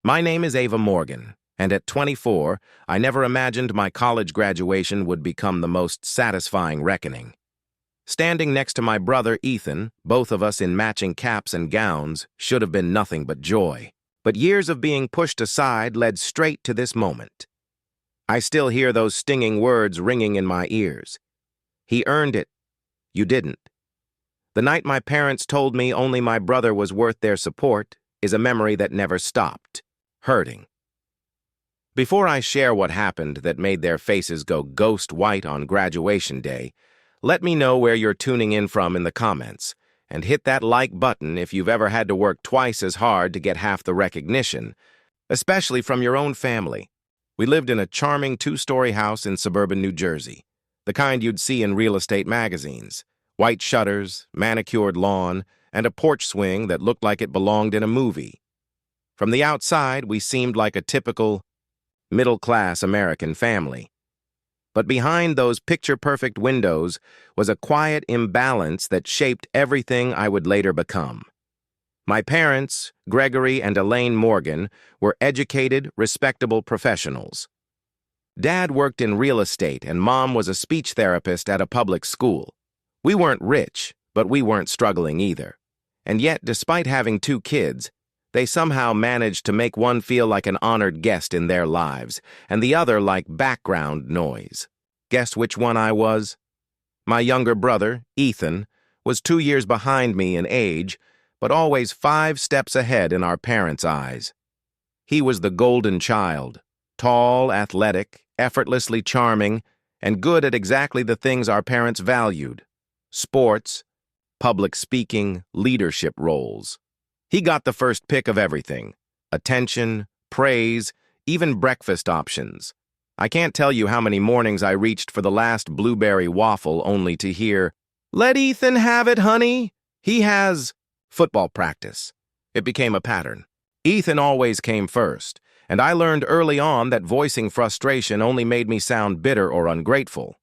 My name is Ava Morgan, and at 24, I never imagined my college graduation would become the most satisfying reckoning. Standing next to my brother Ethan, both of us in matching caps and gowns, should have been nothing but joy. But years of being pushed aside led straight to this moment. I still hear those stinging words ringing in my ears. He earned it. You didn't. The night my parents told me only my brother was worth their support is a memory that never stopped. Hurting. Before I share what happened that made their faces go ghost white on graduation day, let me know where you're tuning in from in the comments, and hit that like button if you've ever had to work twice as hard to get half the recognition, especially from your own family. We lived in a charming 2-story house in suburban New Jersey, the kind you'd see in real estate magazines. White shutters, manicured lawn, and a porch swing that looked like it belonged in a movie. From the outside, we seemed like a typical middle-class American family. But behind those picture-perfect windows was a quiet imbalance that shaped everything I would later become. My parents, Gregory and Elaine Morgan, were educated, respectable professionals. Dad worked in real estate and Mom was a speech therapist at a public school. We weren't rich, but we weren't struggling either. And yet, despite having 2 kids, they somehow managed to make one feel like an honored guest in their lives, and the other like background noise. Guess which one I was? My younger brother, Ethan, was 2 years behind me in age, but always 5 steps ahead in our parents' eyes. He was the golden child, tall, athletic, effortlessly charming, and good at exactly the things our parents valued: sports, public speaking, leadership roles. He got the first pick of everything: attention, praise, even breakfast options. I can't tell you how many mornings I reached for the last blueberry waffle only to hear, "Let Ethan have it, honey. He has football practice." It became a pattern. Ethan always came first, and I learned early on that voicing frustration only made me sound bitter or ungrateful.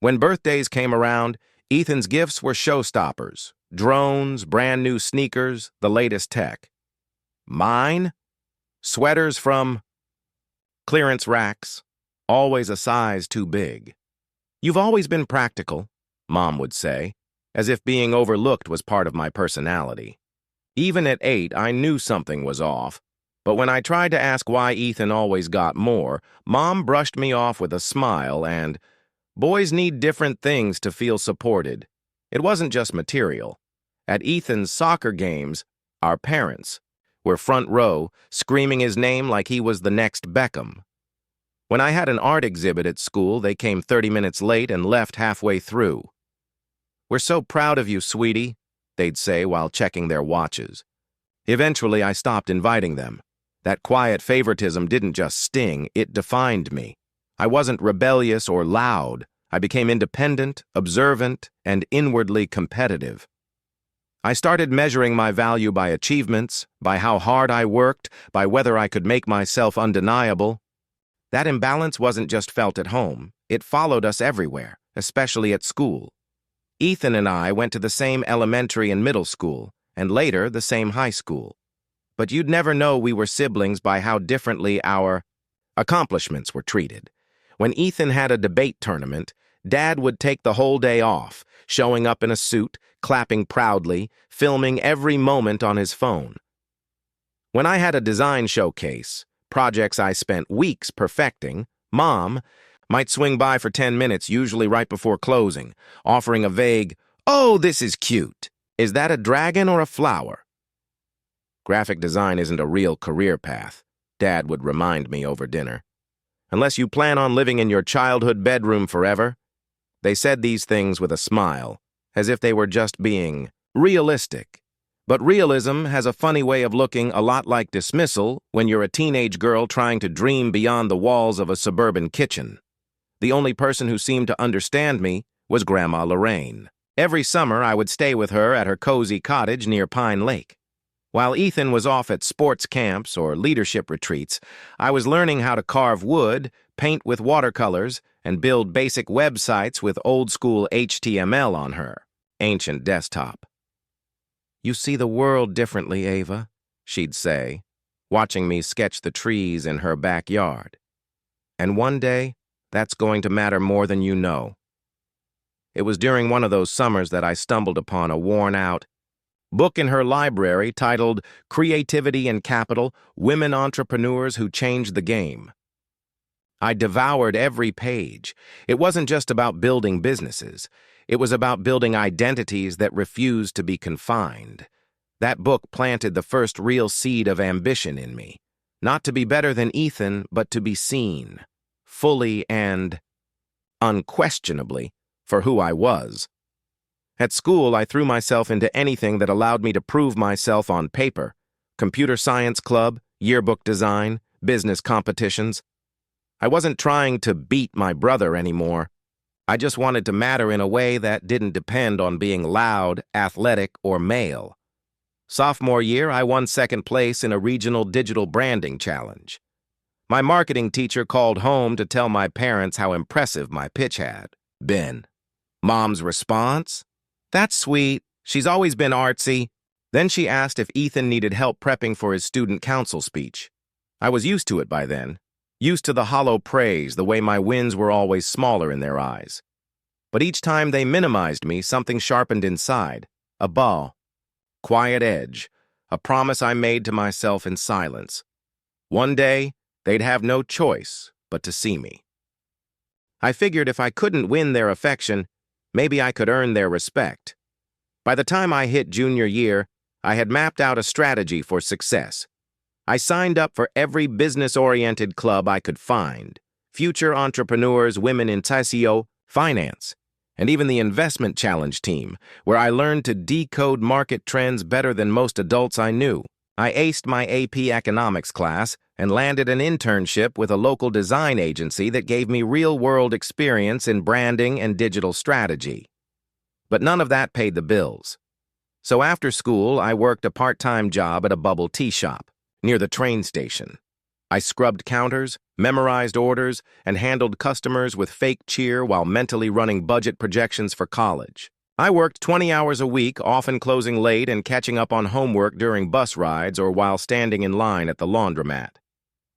When birthdays came around, Ethan's gifts were showstoppers: drones, brand new sneakers, the latest tech. Mine? Sweaters from clearance racks, always a size too big. "You've always been practical," Mom would say, as if being overlooked was part of my personality. Even at 8, I knew something was off, but when I tried to ask why Ethan always got more, Mom brushed me off with a smile and, "Boys need different things to feel supported." It wasn't just material. At Ethan's soccer games, our parents were front row, screaming his name like he was the next Beckham. When I had an art exhibit at school, they came 30 minutes late and left halfway through. "We're so proud of you, sweetie," they'd say while checking their watches. Eventually, I stopped inviting them. That quiet favoritism didn't just sting, it defined me. I wasn't rebellious or loud. I became independent, observant, and inwardly competitive. I started measuring my value by achievements, by how hard I worked, by whether I could make myself undeniable. That imbalance wasn't just felt at home. It followed us everywhere, especially at school. Ethan and I went to the same elementary and middle school, and later the same high school. But you'd never know we were siblings by how differently our accomplishments were treated. When Ethan had a debate tournament, Dad would take the whole day off, showing up in a suit, clapping proudly, filming every moment on his phone. When I had a design showcase, projects I spent weeks perfecting, Mom might swing by for 10 minutes, usually right before closing, offering a vague, "Oh, this is cute. Is that a dragon or a flower?" Graphic design isn't a real career path, Dad would remind me over dinner. Unless you plan on living in your childhood bedroom forever. They said these things with a smile, as if they were just being realistic. But realism has a funny way of looking a lot like dismissal when you're a teenage girl trying to dream beyond the walls of a suburban kitchen. The only person who seemed to understand me was Grandma Lorraine. Every summer, I would stay with her at her cozy cottage near Pine Lake. While Ethan was off at sports camps or leadership retreats, I was learning how to carve wood, paint with watercolors, and build basic websites with old-school HTML on her ancient desktop. "You see the world differently, Ava," she'd say. watching me sketch the trees in her backyard. And one day, that's going to matter more than you know. It was during one of those summers that I stumbled upon a worn-out book in her library titled Creativity and Capital: Women Entrepreneurs Who Changed the Game. I devoured every page. It wasn't just about building businesses. It was about building identities that refused to be confined. That book planted the first real seed of ambition in me. Not to be better than Ethan, but to be seen, fully and unquestionably, for who I was. At school, I threw myself into anything that allowed me to prove myself on paper. Computer science club, yearbook design, business competitions. I wasn't trying to beat my brother anymore. I just wanted to matter in a way that didn't depend on being loud, athletic, or male. Sophomore year, I won second place in a regional digital branding challenge. My marketing teacher called home to tell my parents how impressive my pitch had been. Mom's response? "That's sweet. She's always been artsy." Then she asked if Ethan needed help prepping for his student council speech. I was used to it by then, used to the hollow praise, the way my wins were always smaller in their eyes. But each time they minimized me, something sharpened inside. A ball. Quiet edge. A promise I made to myself in silence. One day, they'd have no choice but to see me. I figured if I couldn't win their affection, maybe I could earn their respect. By the time I hit junior year, I had mapped out a strategy for success. I signed up for every business-oriented club I could find: Future Entrepreneurs, Women in TICO, Finance, and even the Investment Challenge team, where I learned to decode market trends better than most adults I knew. I aced my AP economics class and landed an internship with a local design agency that gave me real-world experience in branding and digital strategy. But none of that paid the bills. So after school, I worked a part-time job at a bubble tea shop near the train station. I scrubbed counters, memorized orders, and handled customers with fake cheer while mentally running budget projections for college. I worked 20 hours a week, often closing late and catching up on homework during bus rides or while standing in line at the laundromat.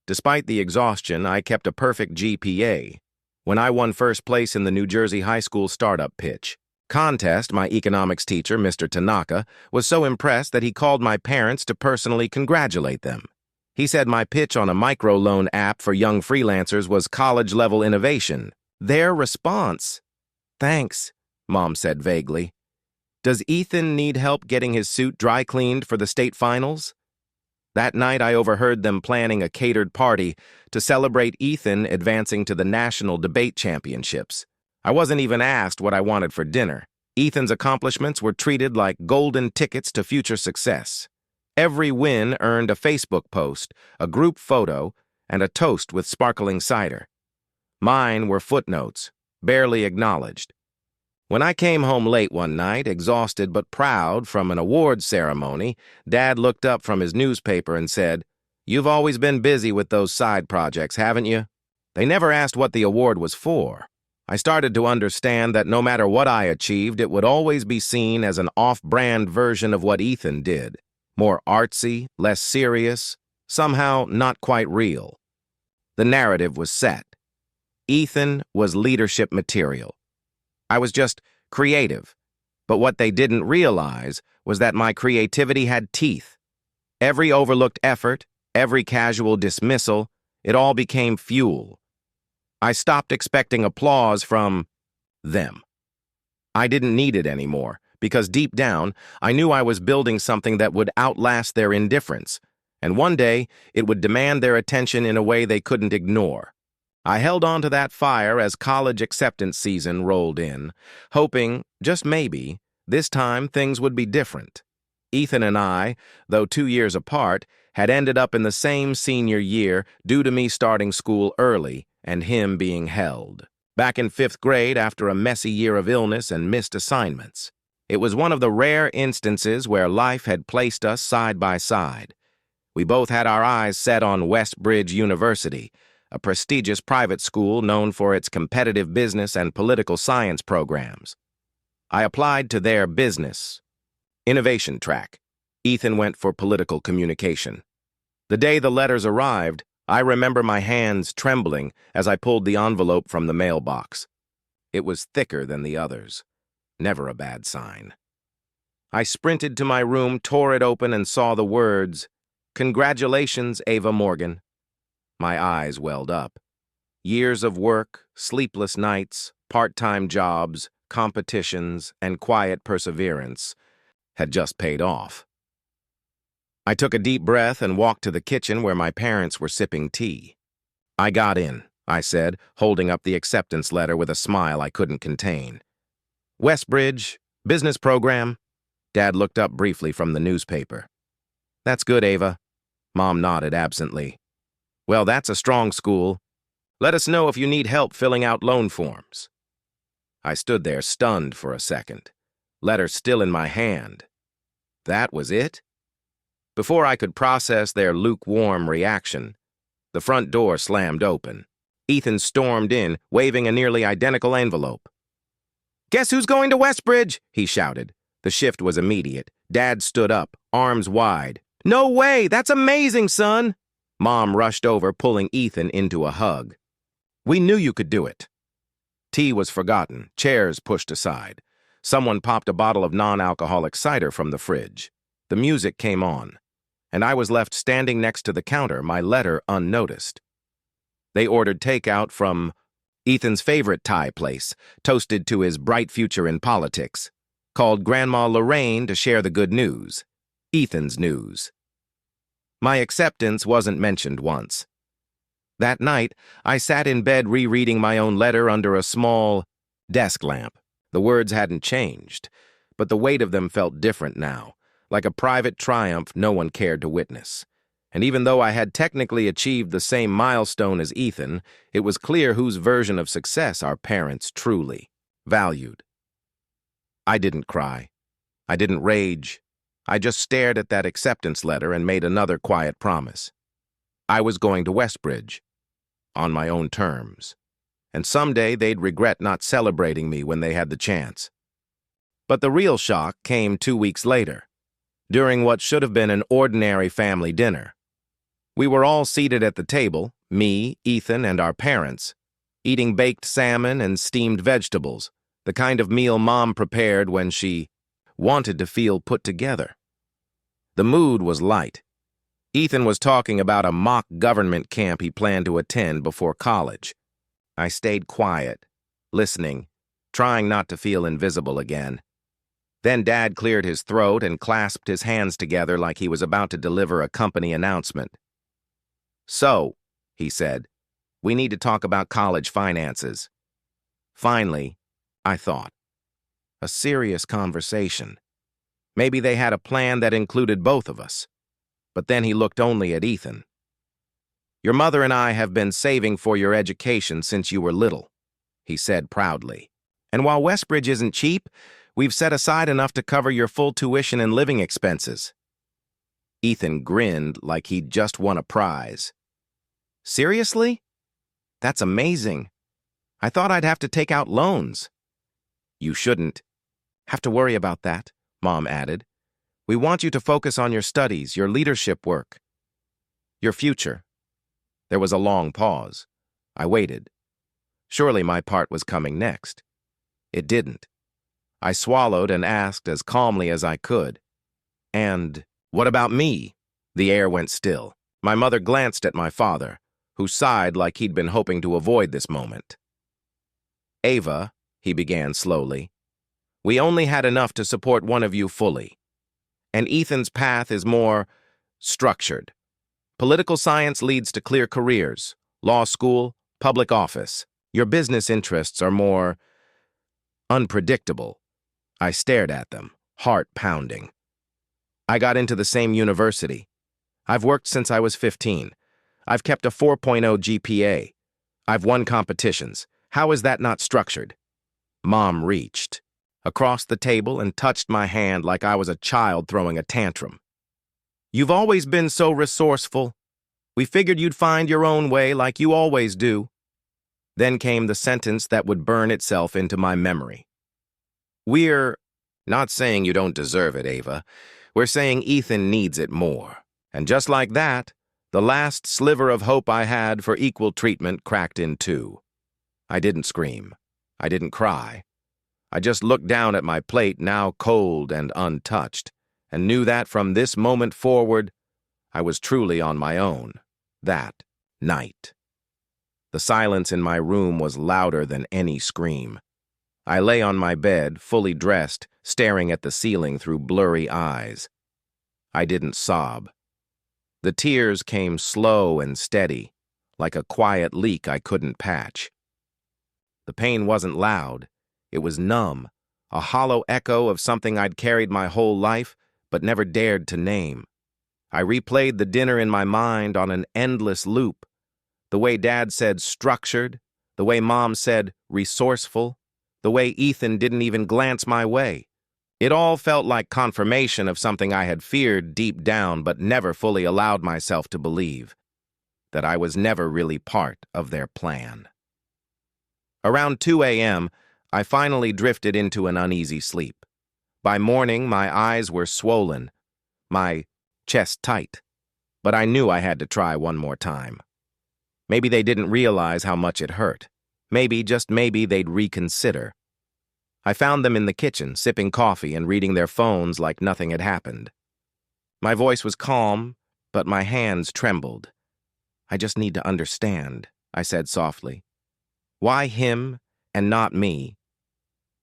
Despite the exhaustion, I kept a perfect GPA. When I won first place in the New Jersey high school startup pitch contest, my economics teacher, Mr. Tanaka, was so impressed that he called my parents to personally congratulate them. He said my pitch on a microloan app for young freelancers was college-level innovation. Their response: "Thanks," Mom said vaguely. "Does Ethan need help getting his suit dry cleaned for the state finals?" That night, I overheard them planning a catered party to celebrate Ethan advancing to the national debate championships. I wasn't even asked what I wanted for dinner. Ethan's accomplishments were treated like golden tickets to future success. Every win earned a Facebook post, a group photo, and a toast with sparkling cider. Mine were footnotes, barely acknowledged. When I came home late one night, exhausted but proud from an awards ceremony, Dad looked up from his newspaper and said, "You've always been busy with those side projects, haven't you?" They never asked what the award was for. I started to understand that no matter what I achieved, it would always be seen as an off-brand version of what Ethan did. More artsy, less serious, somehow not quite real. The narrative was set. Ethan was leadership material. I was just creative. But what they didn't realize was that my creativity had teeth. Every overlooked effort, every casual dismissal, it all became fuel. I stopped expecting applause from them. I didn't need it anymore, because deep down, I knew I was building something that would outlast their indifference, and one day it would demand their attention in a way they couldn't ignore. I held on to that fire as college acceptance season rolled in, hoping, just maybe, this time things would be different. Ethan and I, though 2 years apart, had ended up in the same senior year due to me starting school early and him being held back in 5th grade after a messy year of illness and missed assignments. It was one of the rare instances where life had placed us side by side. We both had our eyes set on Westbridge University, a prestigious private school known for its competitive business and political science programs. I applied to their business innovation track. Ethan went for political communication. The day the letters arrived, I remember my hands trembling as I pulled the envelope from the mailbox. It was thicker than the others. Never a bad sign. I sprinted to my room, tore it open, and saw the words, "Congratulations, Ava Morgan." My eyes welled up. Years of work, sleepless nights, part-time jobs, competitions, and quiet perseverance had just paid off. I took a deep breath and walked to the kitchen where my parents were sipping tea. "I got in," I said, holding up the acceptance letter with a smile I couldn't contain. "Westbridge, business program?" Dad looked up briefly from the newspaper. "That's good, Ava." Mom nodded absently. "Well, that's a strong school. Let us know if you need help filling out loan forms." I stood there stunned for a second, letter still in my hand. That was it? Before I could process their lukewarm reaction, the front door slammed open. Ethan stormed in, waving a nearly identical envelope. "Guess who's going to Westbridge?" he shouted. The shift was immediate. Dad stood up, arms wide. "No way! That's amazing, son!" Mom rushed over, pulling Ethan into a hug. "We knew you could do it." Tea was forgotten, chairs pushed aside. Someone popped a bottle of non-alcoholic cider from the fridge. The music came on, and I was left standing next to the counter, my letter unnoticed. They ordered takeout from Ethan's favorite Thai place, toasted to his bright future in politics, called Grandma Lorraine to share the good news. Ethan's news. My acceptance wasn't mentioned once. That night, I sat in bed rereading my own letter under a small desk lamp. The words hadn't changed, but the weight of them felt different now, like a private triumph no one cared to witness. And even though I had technically achieved the same milestone as Ethan, it was clear whose version of success our parents truly valued. I didn't cry. I didn't rage. I just stared at that acceptance letter and made another quiet promise. I was going to Westbridge, on my own terms, and someday they'd regret not celebrating me when they had the chance. But the real shock came 2 weeks later, during what should have been an ordinary family dinner. We were all seated at the table, me, Ethan, and our parents, eating baked salmon and steamed vegetables, the kind of meal Mom prepared when she wanted to feel put together. The mood was light. Ethan was talking about a mock government camp he planned to attend before college. I stayed quiet, listening, trying not to feel invisible again. Then Dad cleared his throat and clasped his hands together like he was about to deliver a company announcement. "So," he said, "we need to talk about college finances." Finally, I thought. A serious conversation. Maybe they had a plan that included both of us. But then he looked only at Ethan. "Your mother and I have been saving for your education since you were little," he said proudly. "And while Westbridge isn't cheap, we've set aside enough to cover your full tuition and living expenses." Ethan grinned like he'd just won a prize. "Seriously? That's amazing. I thought I'd have to take out loans." "You shouldn't have to worry about that," Mom added. "We want you to focus on your studies, your leadership work, your future." There was a long pause. I waited. Surely my part was coming next. It didn't. I swallowed and asked as calmly as I could. "And what about me?" The air went still. My mother glanced at my father, who sighed like he'd been hoping to avoid this moment. "Ava," he began slowly, "we only had enough to support one of you fully. And Ethan's path is more structured. Political science leads to clear careers, law school, public office. Your business interests are more unpredictable." I stared at them, heart pounding. "I got into the same university. I've worked since I was 15. I've kept a 4.0 GPA. I've won competitions. How is that not structured?" Mom reached across the table and touched my hand like I was a child throwing a tantrum. "You've always been so resourceful. We figured you'd find your own way like you always do." Then came the sentence that would burn itself into my memory. "We're not saying you don't deserve it, Ava. We're saying Ethan needs it more." And just like that, The last sliver of hope I had for equal treatment cracked in two. I didn't scream. I didn't cry. I just looked down at my plate, now cold and untouched, and knew that from this moment forward, I was truly on my own. That night. The silence in my room was louder than any scream. I lay on my bed, fully dressed, staring at the ceiling through blurry eyes. I didn't sob. The tears came slow and steady, like a quiet leak I couldn't patch. The pain wasn't loud. It was numb, a hollow echo of something I'd carried my whole life, but never dared to name. I replayed the dinner in my mind on an endless loop. The way Dad said structured, the way Mom said resourceful, the way Ethan didn't even glance my way. It all felt like confirmation of something I had feared deep down but never fully allowed myself to believe, that I was never really part of their plan. Around 2 a.m., I finally drifted into an uneasy sleep. By morning, my eyes were swollen, my chest tight, but I knew I had to try one more time. Maybe they didn't realize how much it hurt. Maybe, just maybe, they'd reconsider. I found them in the kitchen, sipping coffee and reading their phones like nothing had happened. My voice was calm, but my hands trembled. "I just need to understand," I said softly. "Why him and not me?"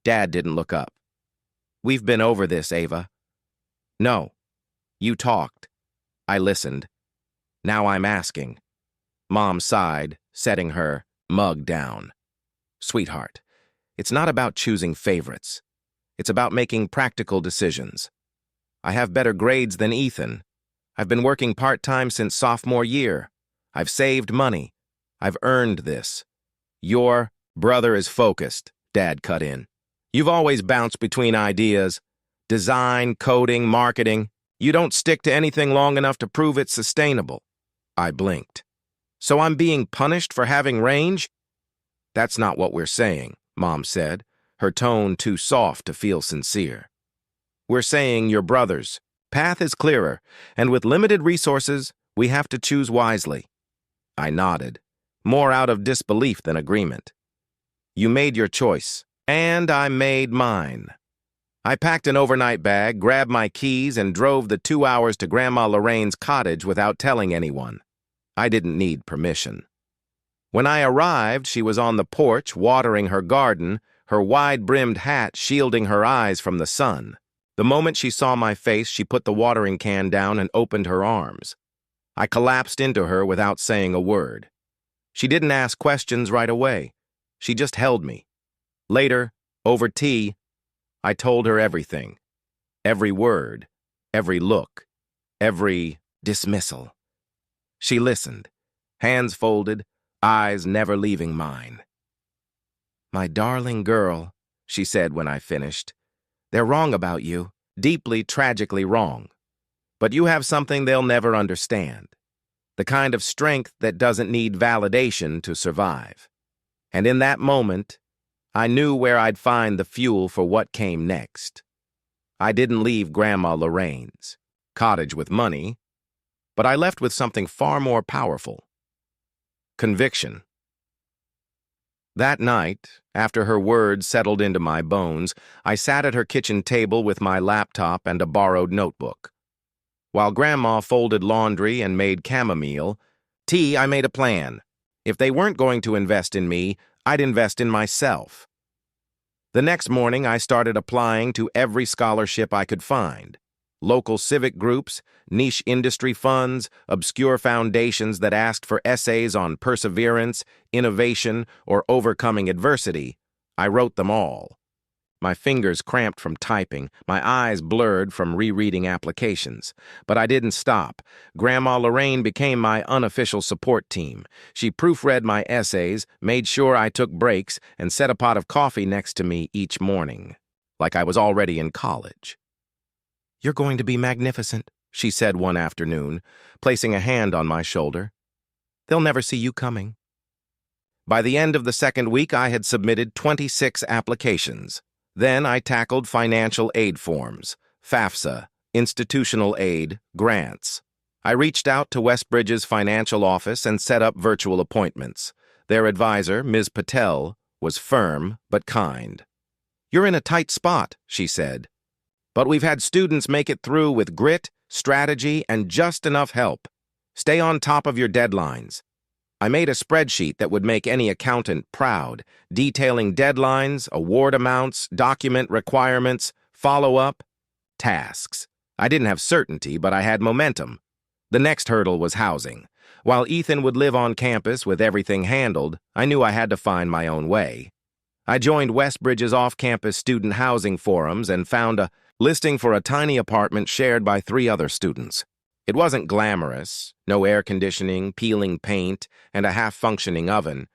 Dad didn't look up. "We've been over this, Ava." "No. You talked. I listened. Now I'm asking." Mom sighed, setting her mug down. "Sweetheart, it's not about choosing favorites. It's about making practical decisions. I have better grades than Ethan. I've been working part-time since sophomore year. I've saved money. I've earned this. Your brother is focused," Dad cut in. "You've always bounced between ideas. Design, coding, marketing. You don't stick to anything long enough to prove it's sustainable." I blinked. "So I'm being punished for having range?" "That's not what we're saying," Mom said, her tone too soft to feel sincere. "We're saying your brother's path is clearer, and with limited resources, we have to choose wisely." I nodded, more out of disbelief than agreement. "You made your choice, and I made mine." I packed an overnight bag, grabbed my keys, and drove the 2 hours to Grandma Lorraine's cottage without telling anyone. I didn't need permission. When I arrived, she was on the porch, watering her garden, her wide-brimmed hat shielding her eyes from the sun. The moment she saw my face, she put the watering can down and opened her arms. I collapsed into her without saying a word. She didn't ask questions right away. She just held me. Later, over tea, I told her everything. Every word, every look, every dismissal. She listened, hands folded, eyes never leaving mine. "My darling girl," she said when I finished, "they're wrong about you, deeply, tragically wrong. But you have something they'll never understand, the kind of strength that doesn't need validation to survive." And in that moment, I knew where I'd find the fuel for what came next. I didn't leave Grandma Lorraine's cottage with money, but I left with something far more powerful: conviction. That night, after her words settled into my bones, I sat at her kitchen table with my laptop and a borrowed notebook. While Grandma folded laundry and made chamomile tea, I made a plan. If they weren't going to invest in me, I'd invest in myself. The next morning, I started applying to every scholarship I could find. Local civic groups, niche industry funds, obscure foundations that asked for essays on perseverance, innovation, or overcoming adversity. I wrote them all. My fingers cramped from typing, my eyes blurred from rereading applications. But I didn't stop. Grandma Lorraine became my unofficial support team. She proofread my essays, made sure I took breaks, and set a pot of coffee next to me each morning, like I was already in college. "You're going to be magnificent," she said one afternoon, placing a hand on my shoulder. "They'll never see you coming." By the end of the second week, I had submitted 26 applications. Then I tackled financial aid forms, FAFSA, institutional aid, grants. I reached out to Westbridge's financial office and set up virtual appointments. Their advisor, Ms. Patel, was firm but kind. "You're in a tight spot," she said. "But we've had students make it through with grit, strategy, and just enough help. Stay on top of your deadlines." I made a spreadsheet that would make any accountant proud, detailing deadlines, award amounts, document requirements, follow-up, tasks. I didn't have certainty, but I had momentum. The next hurdle was housing. While Ethan would live on campus with everything handled, I knew I had to find my own way. I joined Westbridge's off-campus student housing forums and found a listing for a tiny apartment shared by 3 other students. It wasn't glamorous, no air conditioning, peeling paint, and a half-functioning oven,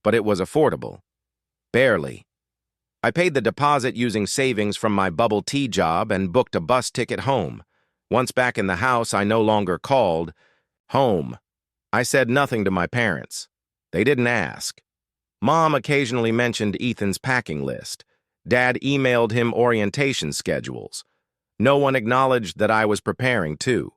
but it was affordable. Barely. I paid the deposit using savings from my bubble tea job and booked a bus ticket home. Once back in the house, I no longer called home. I said nothing to my parents. They didn't ask. Mom occasionally mentioned Ethan's packing list. Dad emailed him orientation schedules. No one acknowledged that I was preparing, too.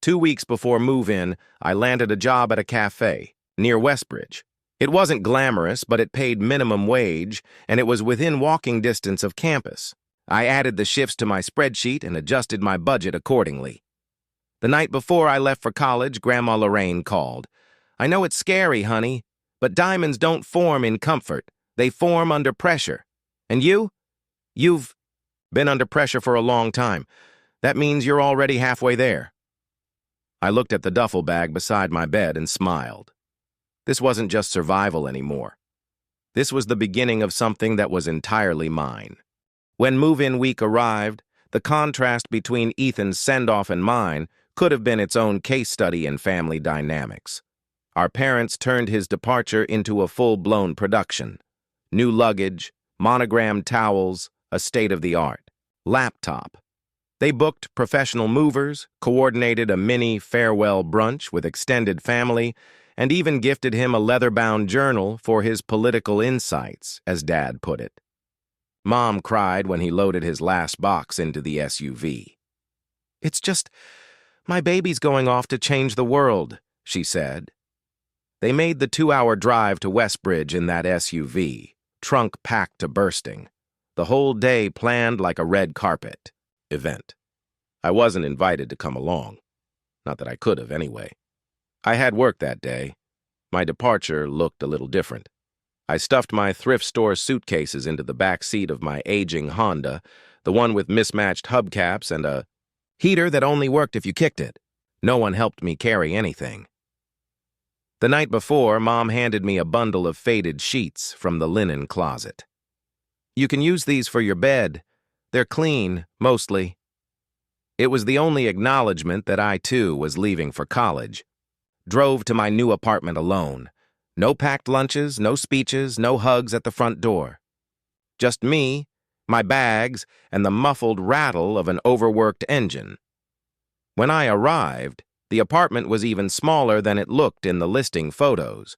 2 weeks before move-in, I landed a job at a cafe near Westbridge. It wasn't glamorous, but it paid minimum wage, and it was within walking distance of campus. I added the shifts to my spreadsheet and adjusted my budget accordingly. The night before I left for college, Grandma Lorraine called. "I know it's scary, honey, but diamonds don't form in comfort. They form under pressure. And you've been under pressure for a long time. That means you're already halfway there." I looked at the duffel bag beside my bed and smiled. This wasn't just survival anymore. This was the beginning of something that was entirely mine. When move-in week arrived, the contrast between Ethan's send-off and mine could have been its own case study in family dynamics. Our parents turned his departure into a full-blown production. New luggage, monogrammed towels, a state-of-the-art laptop. They booked professional movers, coordinated a mini farewell brunch with extended family, and even gifted him a leather-bound journal for his political insights, as Dad put it. Mom cried when he loaded his last box into the SUV. "It's just, my baby's going off to change the world," she said. They made the 2-hour drive to Westbridge in that SUV, trunk packed to bursting. The whole day planned like a red carpet event. I wasn't invited to come along. Not that I could have, anyway. I had work that day. My departure looked a little different. I stuffed my thrift store suitcases into the back seat of my aging Honda, the one with mismatched hubcaps and a heater that only worked if you kicked it. No one helped me carry anything. The night before, Mom handed me a bundle of faded sheets from the linen closet. "You can use these for your bed. They're clean, mostly." It was the only acknowledgement that I, too, was leaving for college. Drove to my new apartment alone. No packed lunches, no speeches, no hugs at the front door. Just me, my bags, and the muffled rattle of an overworked engine. When I arrived, the apartment was even smaller than it looked in the listing photos.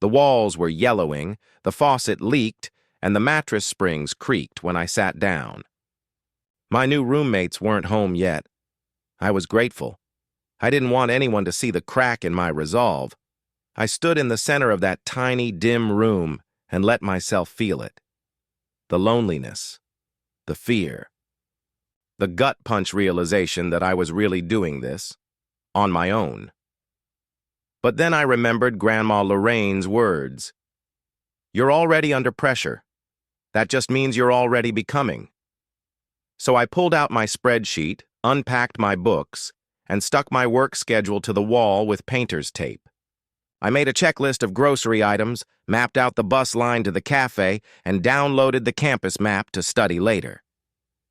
The walls were yellowing, the faucet leaked, and the mattress springs creaked when I sat down. My new roommates weren't home yet. I was grateful. I didn't want anyone to see the crack in my resolve. I stood in the center of that tiny, dim room and let myself feel it. The loneliness, the fear, the gut punch realization that I was really doing this on my own. But then I remembered Grandma Lorraine's words. "You're already under pressure. That just means you're already becoming." So I pulled out my spreadsheet, unpacked my books, and stuck my work schedule to the wall with painter's tape. I made a checklist of grocery items, mapped out the bus line to the cafe, and downloaded the campus map to study later.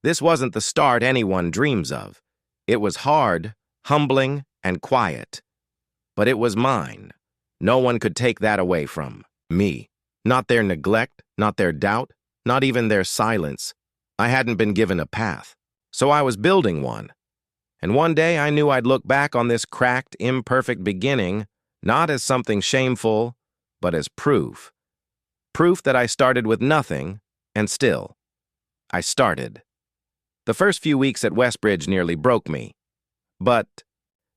This wasn't the start anyone dreams of. It was hard, humbling, and quiet. But it was mine. No one could take that away from me. Not their neglect, not their doubt, not even their silence. I hadn't been given a path, so I was building one. And one day I knew I'd look back on this cracked, imperfect beginning not as something shameful, but as proof. Proof that I started with nothing, and still, I started. The first few weeks at Westbridge nearly broke me. But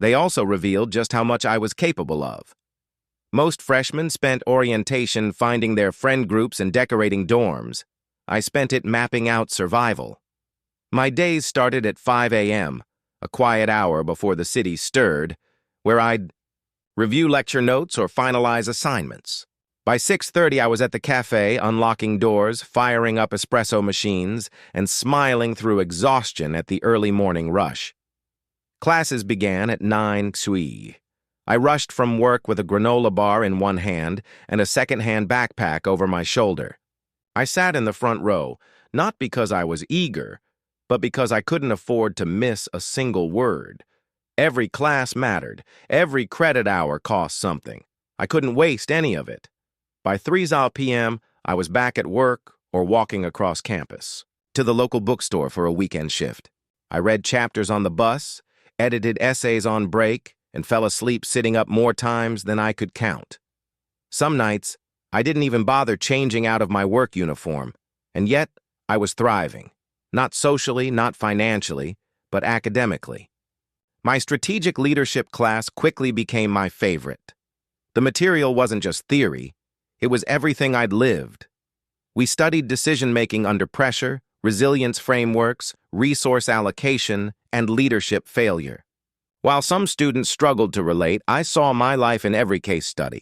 They also revealed just how much I was capable of. Most freshmen spent orientation finding their friend groups and decorating dorms. I spent it mapping out survival. My days started at 5 a.m., a quiet hour before the city stirred, where I'd review lecture notes or finalize assignments. By 6:30, I was at the cafe, unlocking doors, firing up espresso machines, and smiling through exhaustion at the early morning rush. Classes began at 9 xui. I rushed from work with a granola bar in one hand and a second-hand backpack over my shoulder. I sat in the front row, not because I was eager, but because I couldn't afford to miss a single word. Every class mattered. Every credit hour cost something. I couldn't waste any of it. By 3 p.m., I was back at work or walking across campus to the local bookstore for a weekend shift. I read chapters on the bus, edited essays on break, and fell asleep sitting up more times than I could count. Some nights, I didn't even bother changing out of my work uniform, and yet I was thriving. Not socially, not financially, but academically. My strategic leadership class quickly became my favorite. The material wasn't just theory, it was everything I'd lived. We studied decision-making under pressure, resilience frameworks, resource allocation, and leadership failure. While some students struggled to relate, I saw my life in every case study.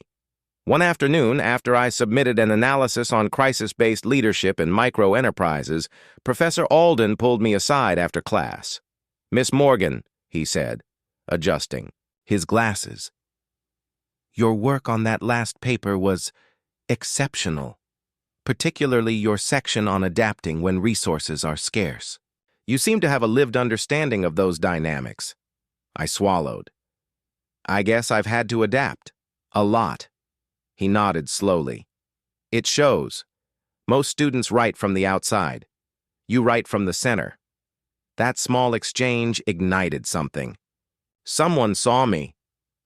One afternoon, after I submitted an analysis on crisis-based leadership in micro-enterprises, Professor Alden pulled me aside after class. "Miss Morgan," he said, adjusting his glasses. "Your work on that last paper was exceptional, particularly your section on adapting when resources are scarce. You seem to have a lived understanding of those dynamics." I swallowed. "I guess I've had to adapt. A lot." He nodded slowly. "It shows. Most students write from the outside. You write from the center." That small exchange ignited something. Someone saw me,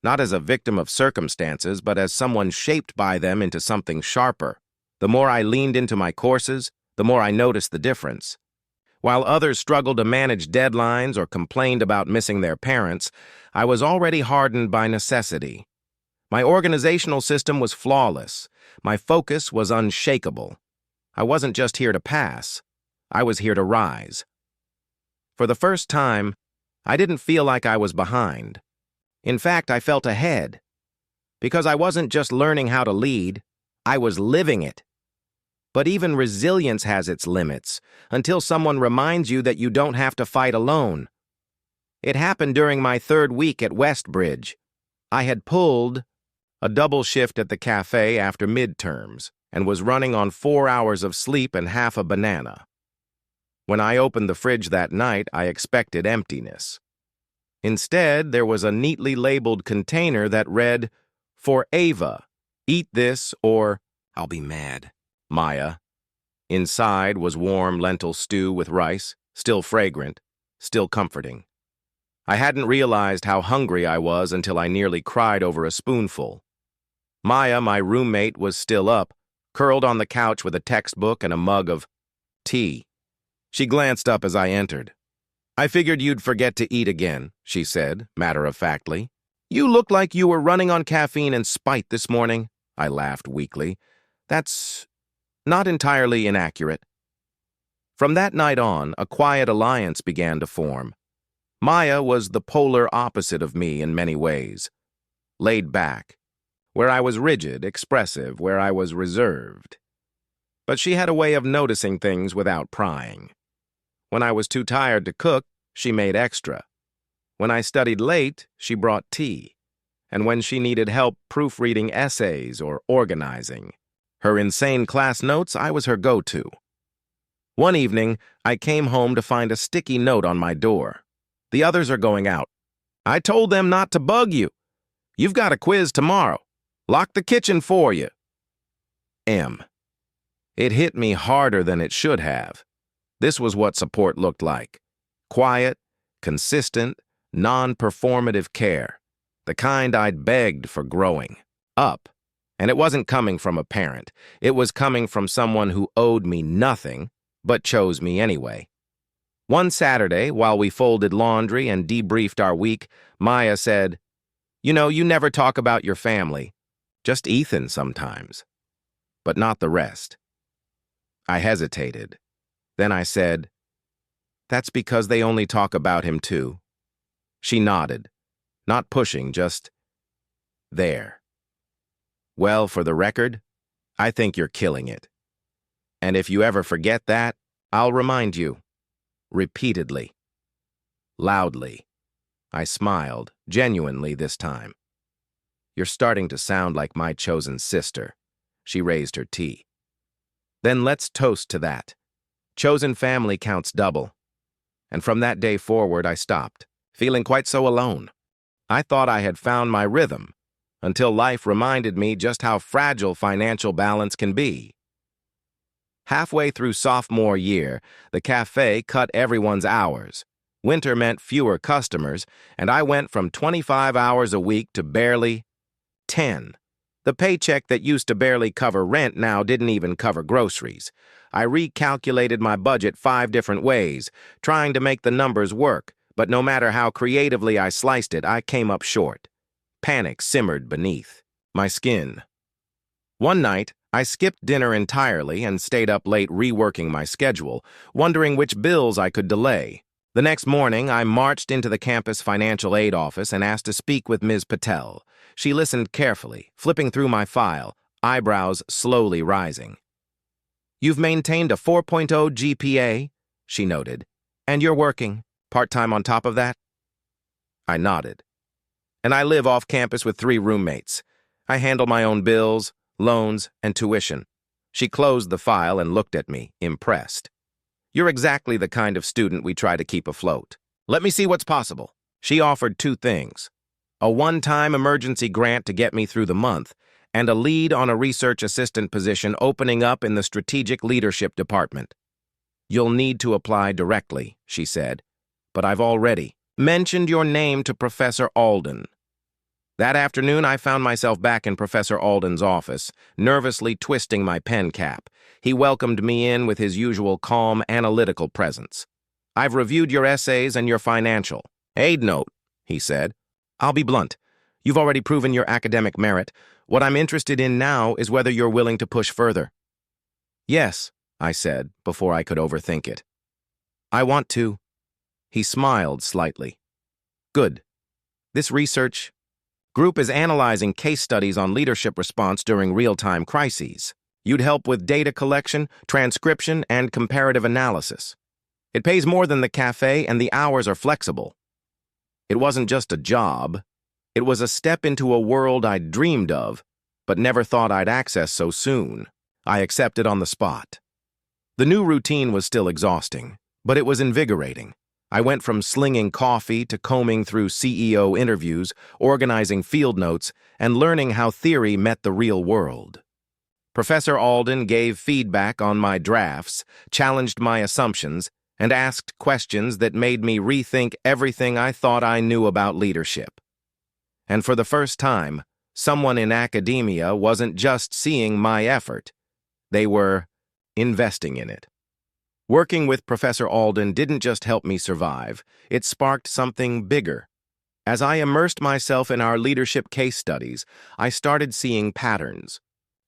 not as a victim of circumstances, but as someone shaped by them into something sharper. The more I leaned into my courses, the more I noticed the difference. While others struggled to manage deadlines or complained about missing their parents, I was already hardened by necessity. My organizational system was flawless. My focus was unshakable. I wasn't just here to pass. I was here to rise. For the first time, I didn't feel like I was behind. In fact, I felt ahead. Because I wasn't just learning how to lead, I was living it. But even resilience has its limits, until someone reminds you that you don't have to fight alone. It happened during my 3rd week at Westbridge. I had pulled a double shift at the cafe after midterms and was running on 4 hours of sleep and half a banana. When I opened the fridge that night, I expected emptiness. Instead, there was a neatly labeled container that read, "For Ava, eat this or I'll be mad, Maya." Inside was warm lentil stew with rice, still fragrant, still comforting. I hadn't realized how hungry I was until I nearly cried over a spoonful. Maya, my roommate, was still up, curled on the couch with a textbook and a mug of tea. She glanced up as I entered. "I figured you'd forget to eat again," she said, matter-of-factly. "You look like you were running on caffeine and spite this morning." I laughed weakly. "That's not entirely inaccurate." From that night on, a quiet alliance began to form. Maya was the polar opposite of me in many ways. Laid back, where I was rigid, expressive, where I was reserved. But she had a way of noticing things without prying. When I was too tired to cook, she made extra. When I studied late, she brought tea. And when she needed help proofreading essays or organizing her insane class notes, I was her go-to. One evening, I came home to find a sticky note on my door. "The others are going out. I told them not to bug you. You've got a quiz tomorrow. Lock the kitchen for you. M." It hit me harder than it should have. This was what support looked like. Quiet, consistent, non-performative care. The kind I'd begged for growing up. And it wasn't coming from a parent. It was coming from someone who owed me nothing, but chose me anyway. One Saturday, while we folded laundry and debriefed our week, Maya said, "You know, you never talk about your family. Just Ethan sometimes, but not the rest." I hesitated. Then I said, "That's because they only talk about him too." She nodded, not pushing, just there. "Well, for the record, I think you're killing it. And if you ever forget that, I'll remind you." Repeatedly. Loudly. I smiled, genuinely this time. "You're starting to sound like my chosen sister." She raised her tea. "Then let's toast to that. Chosen family counts double." And from that day forward, I stopped, feeling quite so alone. I thought I had found my rhythm, until life reminded me just how fragile financial balance can be. Halfway through sophomore year, the cafe cut everyone's hours. Winter meant fewer customers, and I went from 25 hours a week to barely 10. The paycheck that used to barely cover rent now didn't even cover groceries. I recalculated my budget 5 different ways, trying to make the numbers work, but no matter how creatively I sliced it, I came up short. Panic simmered beneath my skin. One night, I skipped dinner entirely and stayed up late reworking my schedule, wondering which bills I could delay. The next morning, I marched into the campus financial aid office and asked to speak with Ms. Patel. She listened carefully, flipping through my file, eyebrows slowly rising. "You've maintained a 4.0 GPA," she noted, "and you're working part-time on top of that?" I nodded. "And I live off campus with 3 roommates. I handle my own bills, loans, and tuition." She closed the file and looked at me, impressed. "You're exactly the kind of student we try to keep afloat. Let me see what's possible." She offered 2 things: a one-time emergency grant to get me through the month, and a lead on a research assistant position opening up in the strategic leadership department. "You'll need to apply directly," she said, "but I've already mentioned your name to Professor Alden." That afternoon, I found myself back in Professor Alden's office, nervously twisting my pen cap. He welcomed me in with his usual calm, analytical presence. "I've reviewed your essays and your financial aid note," he said. "I'll be blunt. You've already proven your academic merit. What I'm interested in now is whether you're willing to push further." "Yes," I said, before I could overthink it. "I want to." He smiled slightly. "Good. This research group is analyzing case studies on leadership response during real-time crises. You'd help with data collection, transcription, and comparative analysis. It pays more than the cafe, and the hours are flexible." It wasn't just a job. It was a step into a world I'd dreamed of, but never thought I'd access so soon. I accepted on the spot. The new routine was still exhausting, but it was invigorating. I went from slinging coffee to combing through CEO interviews, organizing field notes, and learning how theory met the real world. Professor Alden gave feedback on my drafts, challenged my assumptions, and asked questions that made me rethink everything I thought I knew about leadership. And for the first time, someone in academia wasn't just seeing my effort. They were investing in it. Working with Professor Alden didn't just help me survive, it sparked something bigger. As I immersed myself in our leadership case studies, I started seeing patterns.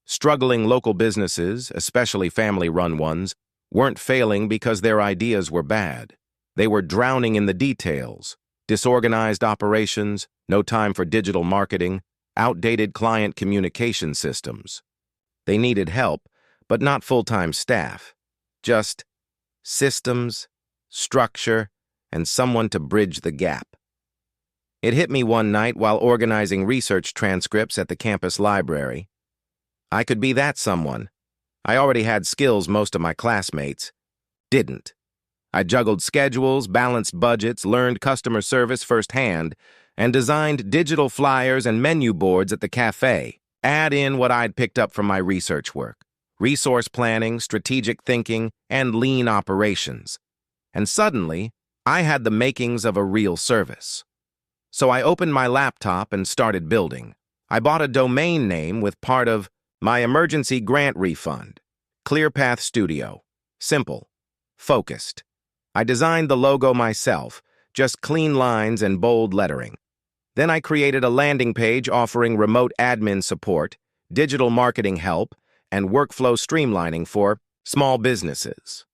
Struggling local businesses, especially family-run ones, weren't failing because their ideas were bad. They were drowning in the details: disorganized operations, no time for digital marketing, outdated client communication systems. They needed help, but not full-time staff. Just systems, structure, and someone to bridge the gap. It hit me one night while organizing research transcripts at the campus library. I could be that someone. I already had skills most of my classmates didn't. I juggled schedules, balanced budgets, learned customer service firsthand, and designed digital flyers and menu boards at the cafe. Add in what I'd picked up from my research work: resource planning, strategic thinking, and lean operations. And suddenly, I had the makings of a real service. So I opened my laptop and started building. I bought a domain name with part of my emergency grant refund: ClearPath Studio. Simple. Focused. I designed the logo myself, just clean lines and bold lettering. Then I created a landing page offering remote admin support, digital marketing help, and workflow streamlining for small businesses.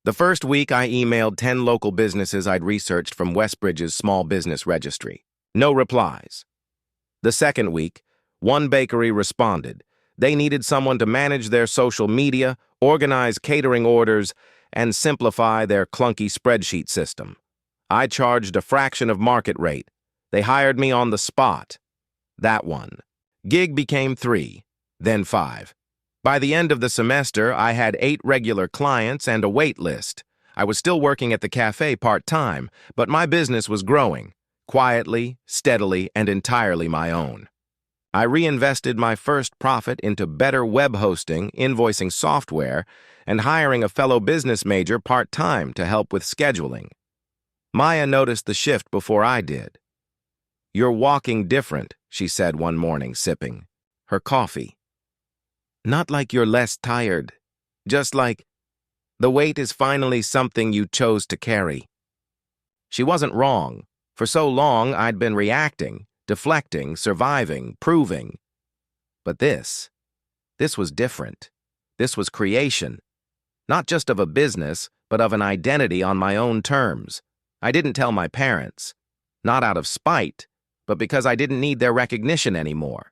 The first week, I emailed 10 local businesses I'd researched from Westbridge's small business registry. No replies. The second week, one bakery responded. They needed someone to manage their social media, organize catering orders, and simplify their clunky spreadsheet system. I charged a fraction of market rate. They hired me on the spot. That one. Gig became 3, then 5. By the end of the semester, I had 8 regular clients and a wait list. I was still working at the cafe part-time, but my business was growing, quietly, steadily, and entirely my own. I reinvested my first profit into better web hosting, invoicing software, and hiring a fellow business major part-time to help with scheduling. Maya noticed the shift before I did. "You're walking different," she said one morning, sipping her coffee. "Not like you're less tired, just like the weight is finally something you chose to carry." She wasn't wrong. For so long, I'd been reacting, deflecting, surviving, proving. But this was different. This was creation. Not just of a business, but of an identity on my own terms. I didn't tell my parents. Not out of spite, but because I didn't need their recognition anymore.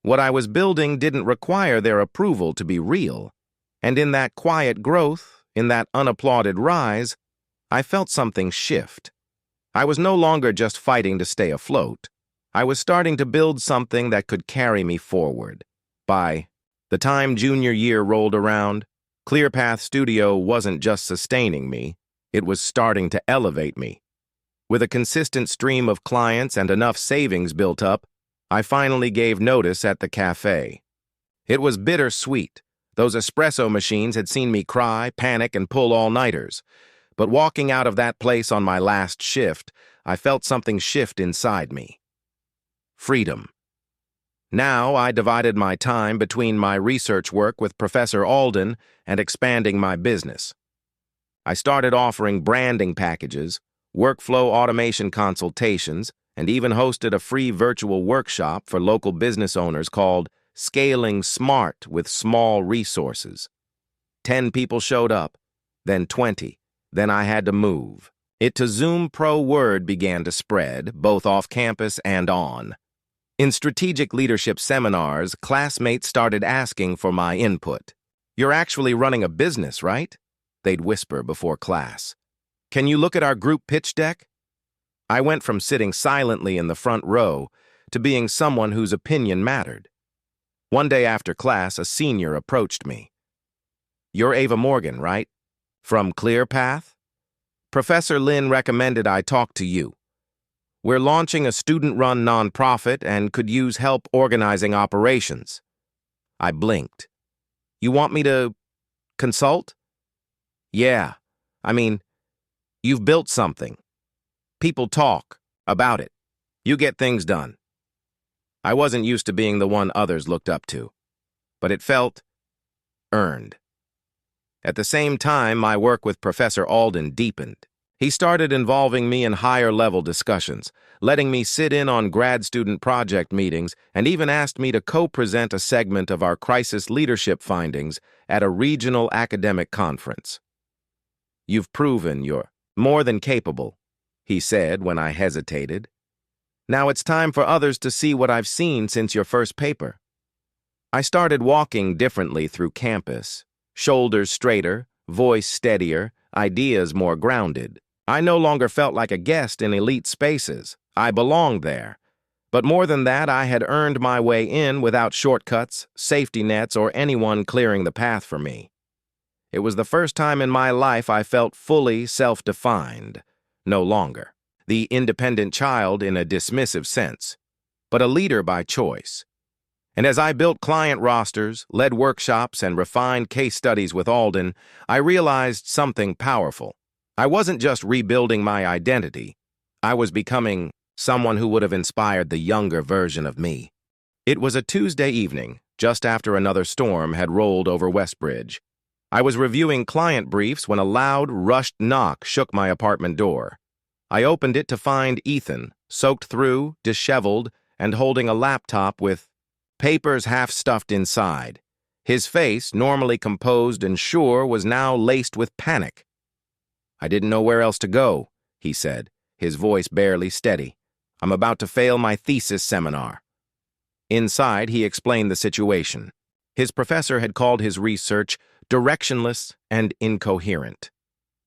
What I was building didn't require their approval to be real. And in that quiet growth, in that unapplauded rise, I felt something shift. I was no longer just fighting to stay afloat. I was starting to build something that could carry me forward. By the time junior year rolled around, ClearPath Studio wasn't just sustaining me, it was starting to elevate me. With a consistent stream of clients and enough savings built up, I finally gave notice at the cafe. It was bittersweet. Those espresso machines had seen me cry, panic, and pull all-nighters. But walking out of that place on my last shift, I felt something shift inside me. Freedom. Now I divided my time between my research work with Professor Alden and expanding my business. I started offering branding packages, workflow automation consultations, and even hosted a free virtual workshop for local business owners called Scaling Smart with Small Resources. 10 people showed up, then 20. Then I had to move. It to Zoom Pro word began to spread, both off campus and on. In strategic leadership seminars, classmates started asking for my input. "You're actually running a business, right?" They'd whisper before class. "Can you look at our group pitch deck?" I went from sitting silently in the front row to being someone whose opinion mattered. One day after class, a senior approached me. "You're Ava Morgan, right? From ClearPath? Professor Lin recommended I talk to you. We're launching a student-run nonprofit and could use help organizing operations." I blinked. "You want me to consult?" "Yeah. I mean, you've built something. People talk about it. You get things done." I wasn't used to being the one others looked up to, but it felt earned. At the same time, my work with Professor Alden deepened. He started involving me in higher-level discussions, letting me sit in on grad student project meetings, and even asked me to co-present a segment of our crisis leadership findings at a regional academic conference. "You've proven you're more than capable," he said when I hesitated. "Now it's time for others to see what I've seen since your first paper." I started walking differently through campus, shoulders straighter, voice steadier, ideas more grounded. I no longer felt like a guest in elite spaces. I belonged there. But more than that, I had earned my way in without shortcuts, safety nets, or anyone clearing the path for me. It was the first time in my life I felt fully self-defined. No longer the independent child in a dismissive sense, but a leader by choice. And as I built client rosters, led workshops, and refined case studies with Alden, I realized something powerful. I wasn't just rebuilding my identity. I was becoming someone who would have inspired the younger version of me. It was a Tuesday evening, just after another storm had rolled over Westbridge. I was reviewing client briefs when a loud, rushed knock shook my apartment door. I opened it to find Ethan, soaked through, disheveled, and holding a laptop with papers half stuffed inside. His face, normally composed and sure, was now laced with panic. "I didn't know where else to go," he said, his voice barely steady. "I'm about to fail my thesis seminar." Inside, he explained the situation. His professor had called his research directionless and incoherent.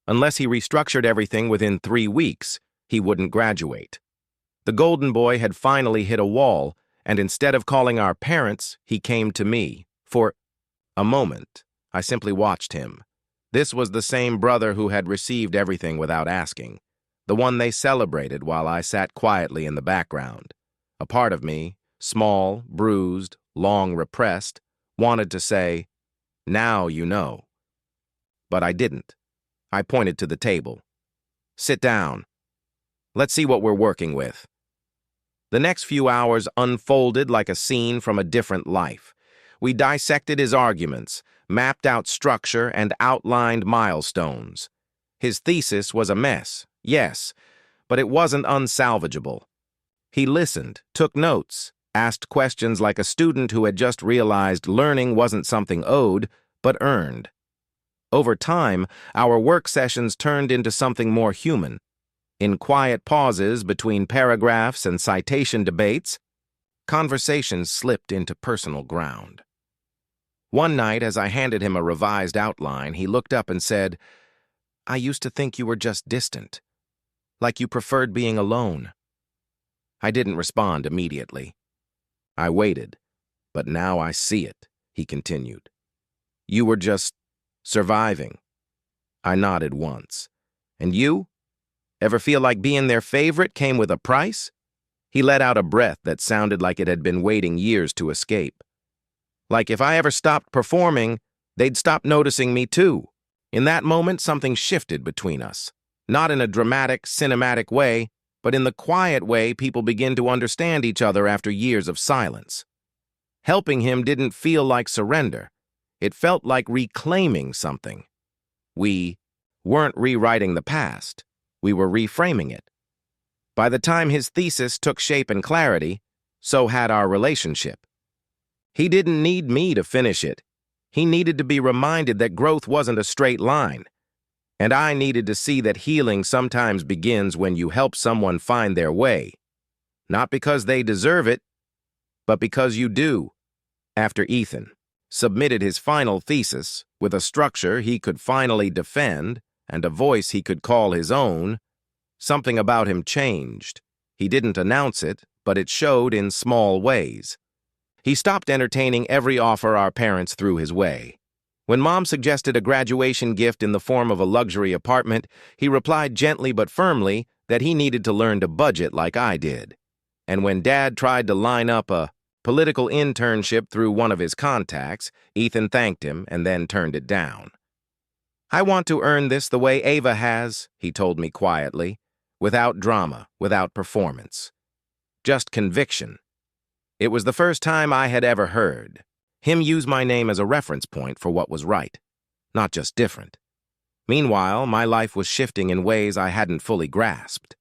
Unless he restructured everything within 3 weeks, he wouldn't graduate. The golden boy had finally hit a wall, and instead of calling our parents, he came to me. For a moment, I simply watched him. This was the same brother who had received everything without asking, the one they celebrated while I sat quietly in the background. A part of me, small, bruised, long repressed, wanted to say, "Now you know." But I didn't. I pointed to the table. "Sit down. Let's see what we're working with." The next few hours unfolded like a scene from a different life. We dissected his arguments, mapped out structure, and outlined milestones. His thesis was a mess, yes, but it wasn't unsalvageable. He listened, took notes, asked questions like a student who had just realized learning wasn't something owed, but earned. Over time, our work sessions turned into something more human. In quiet pauses between paragraphs and citation debates, conversations slipped into personal ground. One night, as I handed him a revised outline, he looked up and said, "I used to think you were just distant, like you preferred being alone." I didn't respond immediately. I waited, "But now I see it," he continued. "You were just surviving." I nodded once. "And you? Ever feel like being their favorite came with a price?" He let out a breath that sounded like it had been waiting years to escape. Like if I ever stopped performing, they'd stop noticing me too. In that moment, something shifted between us. Not in a dramatic, cinematic way, but in the quiet way people begin to understand each other after years of silence. Helping him didn't feel like surrender. It felt like reclaiming something. We weren't rewriting the past. We were reframing it. By the time his thesis took shape and clarity, so had our relationship. He didn't need me to finish it. He needed to be reminded that growth wasn't a straight line. And I needed to see that healing sometimes begins when you help someone find their way. Not because they deserve it, but because you do. After Ethan submitted his final thesis with a structure he could finally defend and a voice he could call his own, something about him changed. He didn't announce it, but it showed in small ways. He stopped entertaining every offer our parents threw his way. When Mom suggested a graduation gift in the form of a luxury apartment, he replied gently but firmly that he needed to learn to budget like I did. And when Dad tried to line up a political internship through one of his contacts, Ethan thanked him and then turned it down. "I want to earn this the way Ava has," he told me quietly, without drama, without performance. Just conviction. It was the first time I had ever heard him use my name as a reference point for what was right, not just different. Meanwhile, my life was shifting in ways I hadn't fully grasped.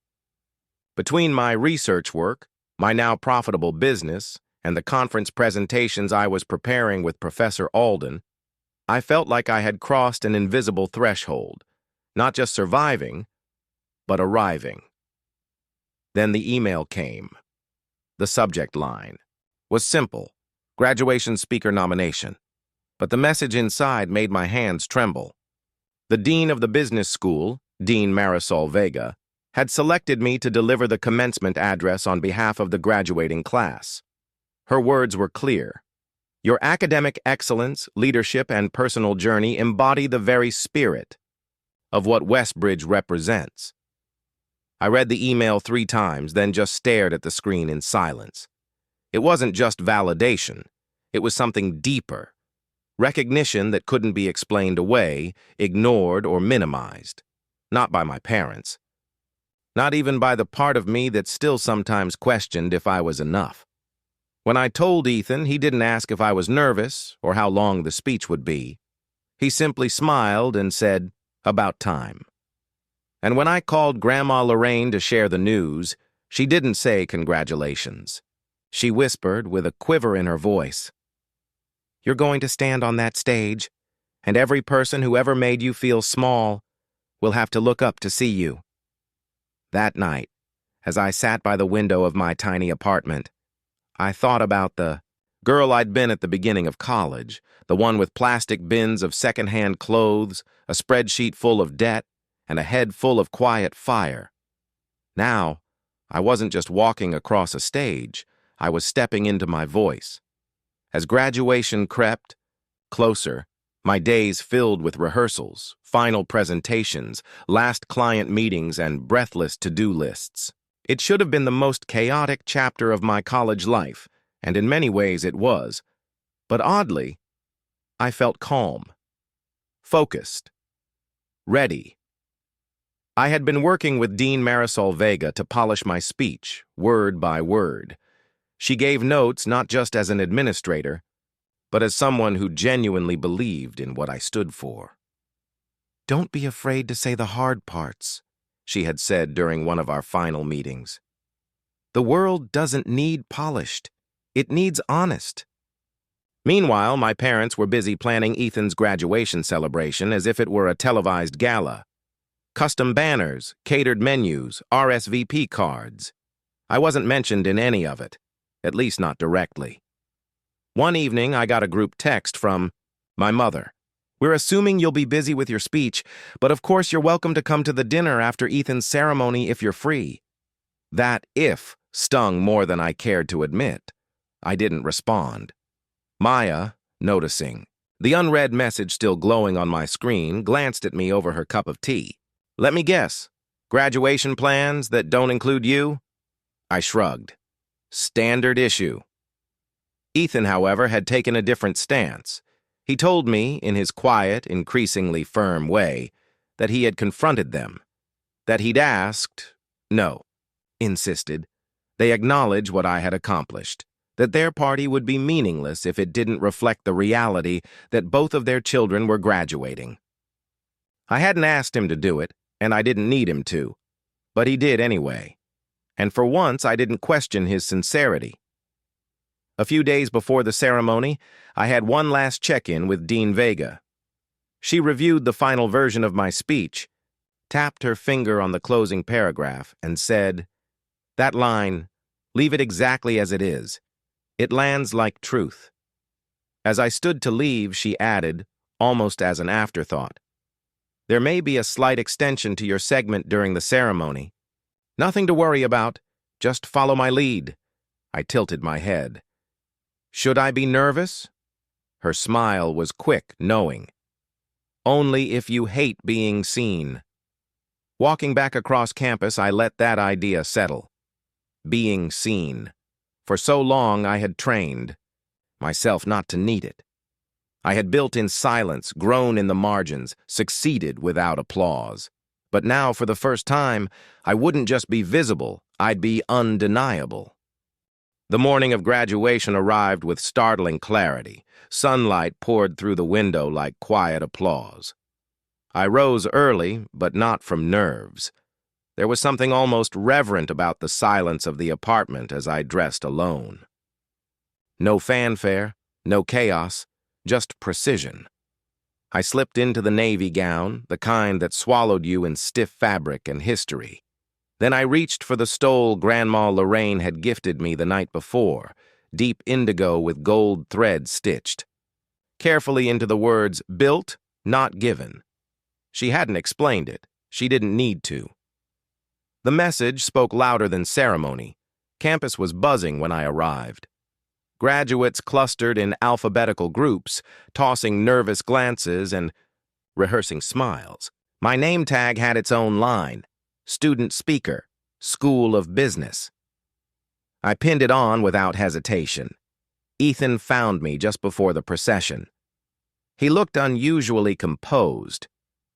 Between my research work, my now profitable business, and the conference presentations I was preparing with Professor Alden, I felt like I had crossed an invisible threshold, not just surviving, but arriving. Then the email came. The subject line was simple: graduation speaker nomination. But the message inside made my hands tremble. The dean of the business school, Dean Marisol Vega, had selected me to deliver the commencement address on behalf of the graduating class. Her words were clear. "Your academic excellence, leadership, and personal journey embody the very spirit of what Westbridge represents." I read the email 3 times, then just stared at the screen in silence. It wasn't just validation. It was something deeper. Recognition that couldn't be explained away, ignored, or minimized. Not by my parents. Not even by the part of me that still sometimes questioned if I was enough. When I told Ethan, he didn't ask if I was nervous or how long the speech would be. He simply smiled and said, "About time." And when I called Grandma Lorraine to share the news, she didn't say congratulations. She whispered with a quiver in her voice, "You're going to stand on that stage, and every person who ever made you feel small will have to look up to see you." That night, as I sat by the window of my tiny apartment, I thought about the girl I'd been at the beginning of college, the one with plastic bins of secondhand clothes, a spreadsheet full of debt, and a head full of quiet fire. Now, I wasn't just walking across a stage, I was stepping into my voice. As graduation crept closer, my days filled with rehearsals, final presentations, last client meetings, and breathless to-do lists. It should have been the most chaotic chapter of my college life, and in many ways it was. But oddly, I felt calm, focused, ready. I had been working with Dean Marisol Vega to polish my speech, word by word. She gave notes not just as an administrator, but as someone who genuinely believed in what I stood for. "Don't be afraid to say the hard parts," she had said during one of our final meetings. "The world doesn't need polished. It needs honest." Meanwhile, my parents were busy planning Ethan's graduation celebration as if it were a televised gala. Custom banners, catered menus, RSVP cards. I wasn't mentioned in any of it, at least not directly. One evening, I got a group text from my mother. "We're assuming you'll be busy with your speech, but of course you're welcome to come to the dinner after Ethan's ceremony if you're free." That "if" stung more than I cared to admit. I didn't respond. Maya, noticing the unread message still glowing on my screen, glanced at me over her cup of tea. "Let me guess. Graduation plans that don't include you?" I shrugged. Standard issue. Ethan, however, had taken a different stance. He told me, in his quiet, increasingly firm way, that he had confronted them, that he'd asked, no, insisted, they acknowledge what I had accomplished, that their party would be meaningless if it didn't reflect the reality that both of their children were graduating. I hadn't asked him to do it, and I didn't need him to, but he did anyway. And for once, I didn't question his sincerity. A few days before the ceremony, I had one last check-in with Dean Vega. She reviewed the final version of my speech, tapped her finger on the closing paragraph, and said, "That line, leave it exactly as it is. It lands like truth." As I stood to leave, she added, almost as an afterthought, "There may be a slight extension to your segment during the ceremony. Nothing to worry about, just follow my lead." I tilted my head. "Should I be nervous?" Her smile was quick, knowing. "Only if you hate being seen." Walking back across campus, I let that idea settle. Being seen. For so long I had trained myself not to need it. I had built in silence, grown in the margins, succeeded without applause. But now, for the first time, I wouldn't just be visible, I'd be undeniable. The morning of graduation arrived with startling clarity. Sunlight poured through the window like quiet applause. I rose early, but not from nerves. There was something almost reverent about the silence of the apartment as I dressed alone. No fanfare, no chaos, just precision. I slipped into the navy gown, the kind that swallowed you in stiff fabric and history. Then I reached for the stole Grandma Lorraine had gifted me the night before, deep indigo with gold thread stitched. Carefully into the words, "built, not given." She hadn't explained it. She didn't need to. The message spoke louder than ceremony. Campus was buzzing when I arrived. Graduates clustered in alphabetical groups, tossing nervous glances and rehearsing smiles. My name tag had its own line. Student speaker, School of Business. I pinned it on without hesitation. Ethan found me just before the procession. He looked unusually composed,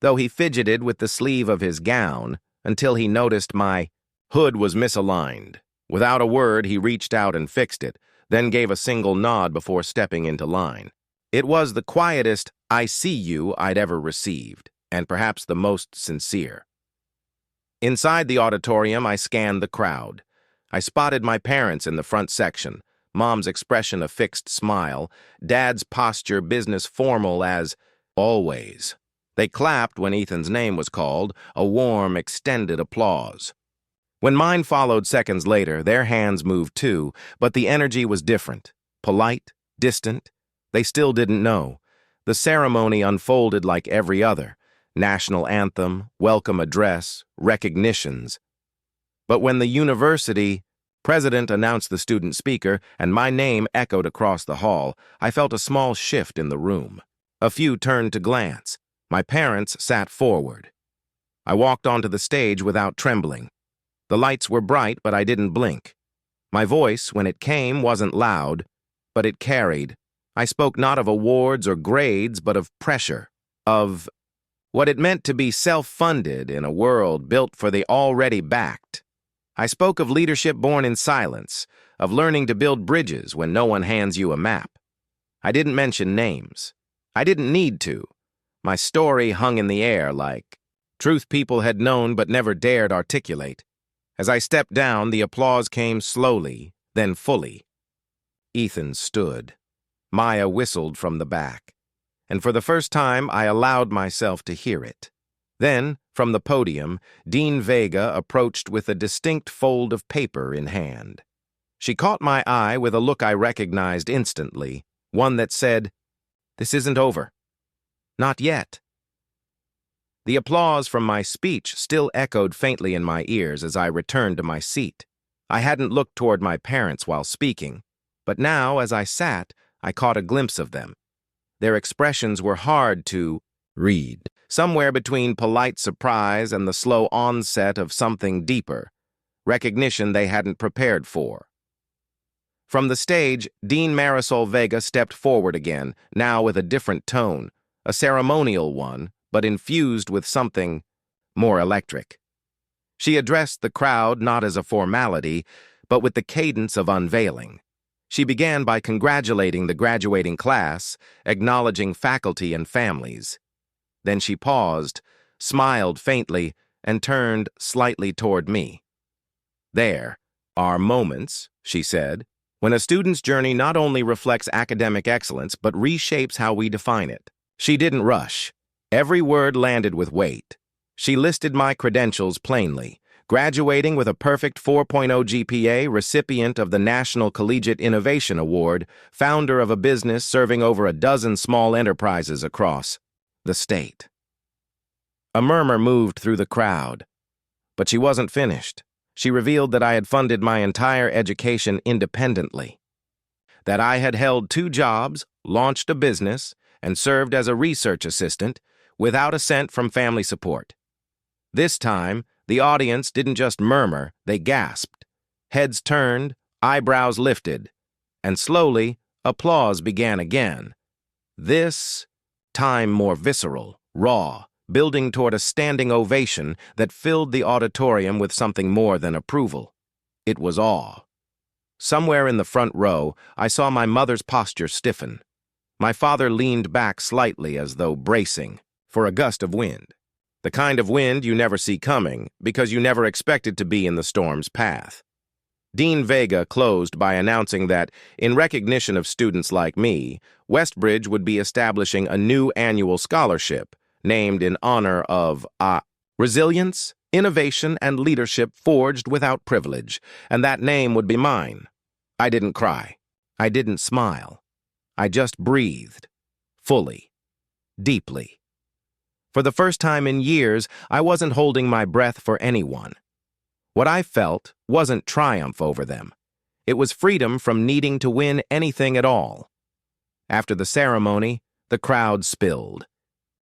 though he fidgeted with the sleeve of his gown until he noticed my hood was misaligned. Without a word, he reached out and fixed it, then gave a single nod before stepping into line. It was the quietest "I see you" I'd ever received, and perhaps the most sincere. Inside the auditorium, I scanned the crowd. I spotted my parents in the front section, Mom's expression a fixed smile, Dad's posture business formal as always. They clapped when Ethan's name was called, a warm, extended applause. When mine followed seconds later, their hands moved too, but the energy was different. Polite, distant. They still didn't know. The ceremony unfolded like every other. National anthem, welcome address, recognitions. But when the university president announced the student speaker and my name echoed across the hall, I felt a small shift in the room. A few turned to glance. My parents sat forward. I walked onto the stage without trembling. The lights were bright, but I didn't blink. My voice, when it came, wasn't loud, but it carried. I spoke not of awards or grades, but of pressure, of what it meant to be self-funded in a world built for the already backed. I spoke of leadership born in silence, of learning to build bridges when no one hands you a map. I didn't mention names. I didn't need to. My story hung in the air like truth people had known but never dared articulate. As I stepped down, the applause came slowly, then fully. Ethan stood. Maya whistled from the back. And for the first time, I allowed myself to hear it. Then, from the podium, Dean Vega approached with a distinct fold of paper in hand. She caught my eye with a look I recognized instantly, one that said, "This isn't over. Not yet." The applause from my speech still echoed faintly in my ears as I returned to my seat. I hadn't looked toward my parents while speaking, but now, as I sat, I caught a glimpse of them. Their expressions were hard to read, somewhere between polite surprise and the slow onset of something deeper, recognition they hadn't prepared for. From the stage, Dean Marisol Vega stepped forward again, now with a different tone, a ceremonial one, but infused with something more electric. She addressed the crowd not as a formality, but with the cadence of unveiling. She began by congratulating the graduating class, acknowledging faculty and families. Then she paused, smiled faintly, and turned slightly toward me. "There are moments," she said, "when a student's journey not only reflects academic excellence, but reshapes how we define it." She didn't rush. Every word landed with weight. She listed my credentials plainly. Graduating with a perfect 4.0 GPA, recipient of the National Collegiate Innovation Award, founder of a business serving over a dozen small enterprises across the state. A murmur moved through the crowd, but she wasn't finished. She revealed that I had funded my entire education independently, that I had held 2 jobs, launched a business, and served as a research assistant without a cent from family support. This time, the audience didn't just murmur, they gasped. Heads turned, eyebrows lifted, and slowly, applause began again. This time more visceral, raw, building toward a standing ovation that filled the auditorium with something more than approval. It was awe. Somewhere in the front row, I saw my mother's posture stiffen. My father leaned back slightly as though bracing for a gust of wind. The kind of wind you never see coming because you never expected to be in the storm's path. Dean Vega closed by announcing that, in recognition of students like me, Westbridge would be establishing a new annual scholarship named in honor of resilience, innovation, and leadership forged without privilege, and that name would be mine. I didn't cry. I didn't smile. I just breathed, fully, deeply. For the first time in years, I wasn't holding my breath for anyone. What I felt wasn't triumph over them. It was freedom from needing to win anything at all. After the ceremony, the crowd spilled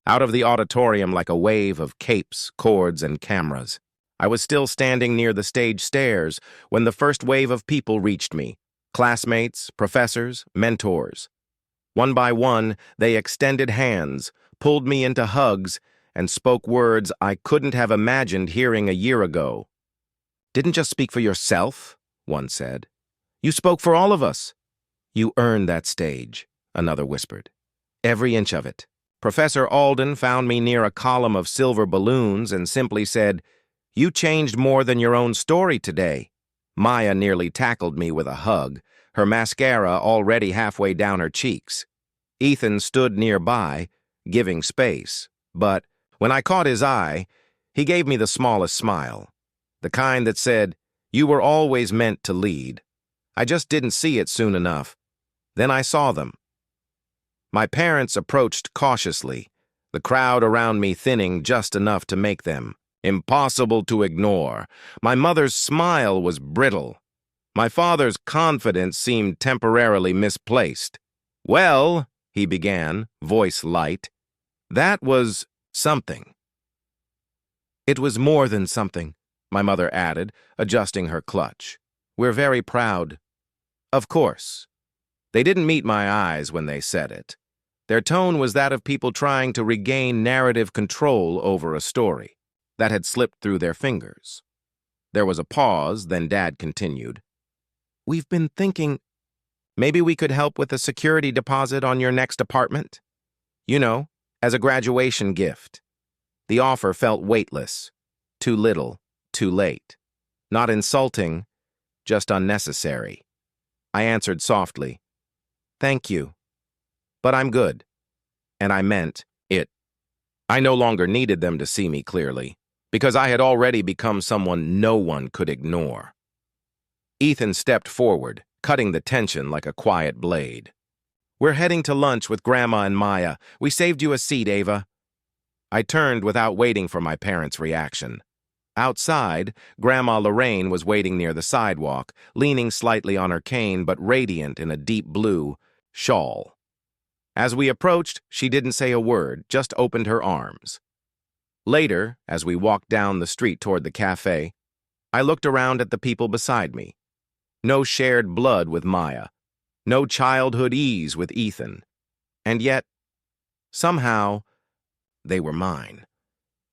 out of the auditorium like a wave of capes, cords, and cameras. I was still standing near the stage stairs when the first wave of people reached me, classmates, professors, mentors. One by one, they extended hands, pulled me into hugs, and spoke words I couldn't have imagined hearing a year ago. "Didn't just speak for yourself," one said. "You spoke for all of us." "You earned that stage," another whispered. Every inch of it. Professor Alden found me near a column of silver balloons and simply said, "You changed more than your own story today." Maya nearly tackled me with a hug, her mascara already halfway down her cheeks. Ethan stood nearby, giving space, but when I caught his eye, he gave me the smallest smile, the kind that said, "You were always meant to lead." I just didn't see it soon enough. Then I saw them. My parents approached cautiously, the crowd around me thinning just enough to make them impossible to ignore. My mother's smile was brittle. My father's confidence seemed temporarily misplaced. "Well," he began, voice light, "that was something." "It was more than something," my mother added, adjusting her clutch. "We're very proud." Of course. They didn't meet my eyes when they said it. Their tone was that of people trying to regain narrative control over a story that had slipped through their fingers. There was a pause, then Dad continued. "We've been thinking, maybe we could help with a security deposit on your next apartment? You know, as a graduation gift." The offer felt weightless. Too little, too late. Not insulting, just unnecessary. I answered softly, "Thank you. But I'm good." And I meant it. I no longer needed them to see me clearly, because I had already become someone no one could ignore. Ethan stepped forward, cutting the tension like a quiet blade. "We're heading to lunch with Grandma and Maya. We saved you a seat, Ava." I turned without waiting for my parents' reaction. Outside, Grandma Lorraine was waiting near the sidewalk, leaning slightly on her cane but radiant in a deep blue shawl. As we approached, she didn't say a word, just opened her arms. Later, as we walked down the street toward the cafe, I looked around at the people beside me. No shared blood with Maya, no childhood ease with Ethan. And yet, somehow, they were mine.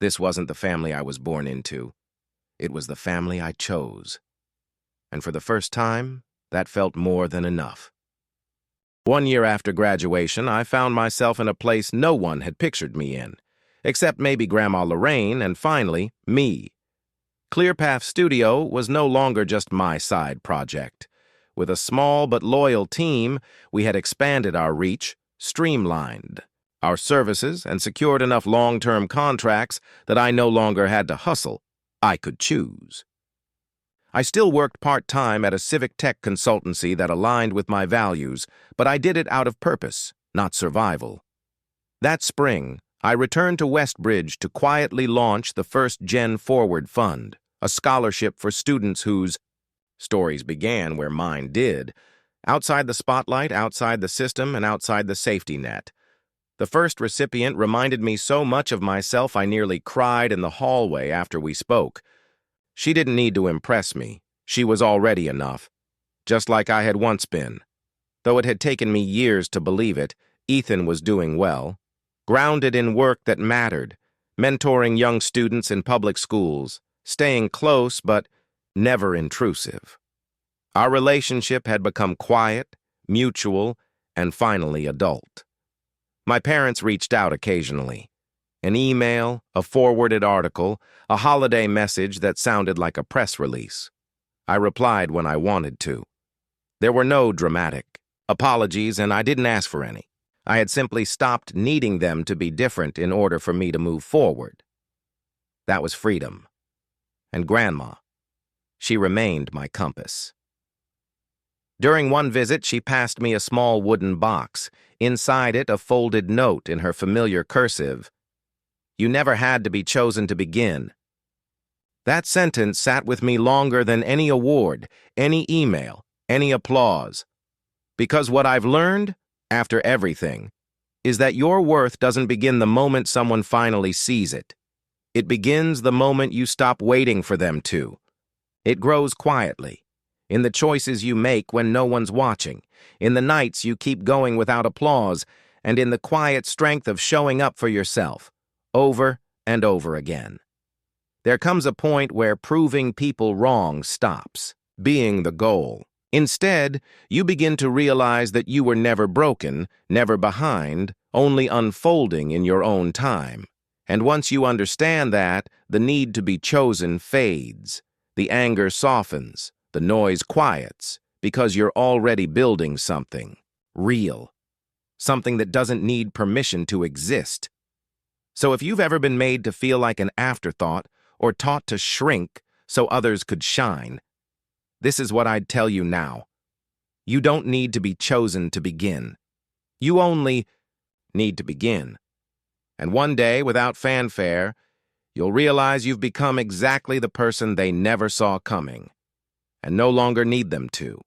This wasn't the family I was born into. It was the family I chose. And for the first time, that felt more than enough. 1 year after graduation, I found myself in a place no one had pictured me in, except maybe Grandma Lorraine and finally, me. ClearPath Studio was no longer just my side project. With a small but loyal team, we had expanded our reach, streamlined our services, and secured enough long-term contracts that I no longer had to hustle. I could choose. I still worked part-time at a civic tech consultancy that aligned with my values, but I did it out of purpose, not survival. That spring, I returned to Westbridge to quietly launch the first Gen Forward Fund, a scholarship for students whose stories began where mine did, outside the spotlight, outside the system, and outside the safety net. The first recipient reminded me so much of myself I nearly cried in the hallway after we spoke. She didn't need to impress me. She was already enough, just like I had once been. Though it had taken me years to believe it, Ethan was doing well, grounded in work that mattered, mentoring young students in public schools, staying close but never intrusive. Our relationship had become quiet, mutual, and finally adult. My parents reached out occasionally. An email, a forwarded article, a holiday message that sounded like a press release. I replied when I wanted to. There were no dramatic apologies, and I didn't ask for any. I had simply stopped needing them to be different in order for me to move forward. That was freedom. And Grandma, she remained my compass. During one visit, she passed me a small wooden box. Inside it, a folded note in her familiar cursive. "You never had to be chosen to begin." That sentence sat with me longer than any award, any email, any applause. Because what I've learned, after everything, is that your worth doesn't begin the moment someone finally sees it. It begins the moment you stop waiting for them to. It grows quietly, in the choices you make when no one's watching, in the nights you keep going without applause, and in the quiet strength of showing up for yourself, over and over again. There comes a point where proving people wrong stops being the goal. Instead, you begin to realize that you were never broken, never behind, only unfolding in your own time. And once you understand that, the need to be chosen fades, the anger softens, the noise quiets, because you're already building something real, something that doesn't need permission to exist. So if you've ever been made to feel like an afterthought or taught to shrink so others could shine, this is what I'd tell you now. You don't need to be chosen to begin. You only need to begin. And one day, without fanfare, you'll realize you've become exactly the person they never saw coming, and no longer need them to.